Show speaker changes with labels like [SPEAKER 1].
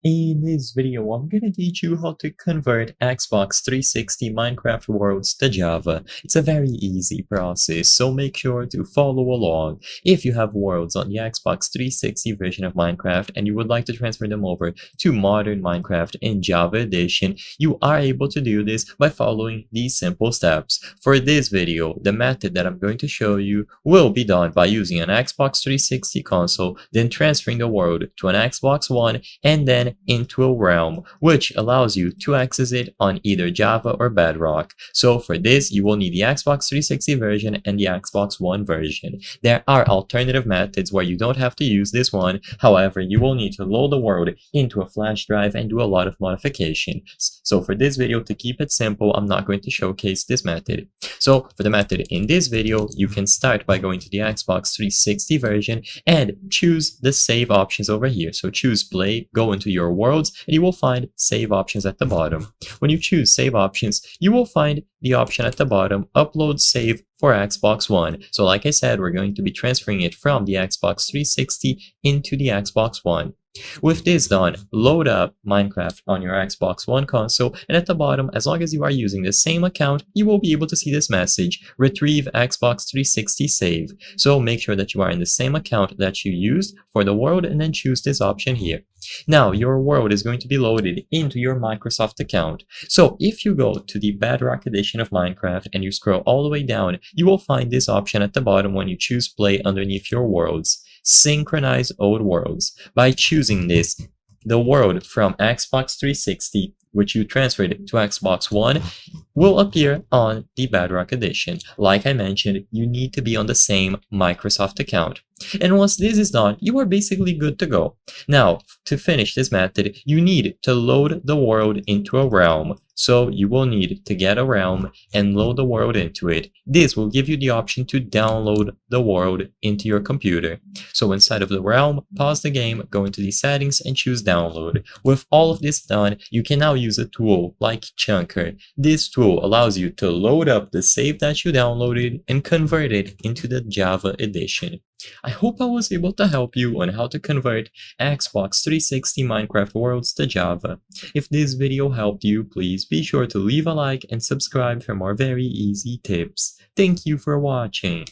[SPEAKER 1] In this video, I'm gonna teach you how to convert Xbox 360 Minecraft worlds to Java. It's a very easy process, so make sure to follow along. If you have worlds on the Xbox 360 version of Minecraft and you would like to transfer them over to modern Minecraft in Java Edition, you are able to do this by following these simple steps. For this video, the method that I'm going to show you will be done by using an Xbox 360 console, then transferring the world to an Xbox One, and then into a realm, which allows you to access it on either Java or Bedrock. So for this, you will need the Xbox 360 version and the Xbox One version. There are alternative methods where you don't have to use this one. However, you will need to load the world into a flash drive and do a lot of modifications. So for this video, to keep it simple, I'm not going to showcase this method. So for the method in this video, you can start by going to the Xbox 360 version and choose the save options over here. So choose play, go into your worlds, and you will find save options at the bottom. When you choose save options, you will find the option at the bottom, upload save for Xbox One. So like I said, we're going to be transferring it from the Xbox 360 into the Xbox One. With this done, load up Minecraft on your Xbox One console, and at the bottom, as long as you are using the same account, you will be able to see this message, retrieve Xbox 360 save. So make sure that you are in the same account that you used for the world and then choose this option here. Now, your world is going to be loaded into your Microsoft account. So if you go to the Bedrock edition of Minecraft and you scroll all the way down, you will find this option at the bottom when you choose play underneath your worlds. Synchronize old worlds. By choosing this, the world from Xbox 360, which you transferred to Xbox One, will appear on the Bedrock edition. Like I mentioned, you need to be on the same Microsoft account. And once this is done, you are basically good to go. Now, to finish this method, you need to load the world into a realm. So you will need to get a realm and load the world into it. This will give you the option to download the world into your computer. So inside of the realm, pause the game, go into the settings and choose download. With all of this done, you can now use a tool like Chunker. This tool allows you to load up the save that you downloaded and convert it into the Java edition. I hope I was able to help you on how to convert Xbox 360 Minecraft worlds to Java. If this video helped you, please be sure to leave a like and subscribe for more very easy tips. Thank you for watching.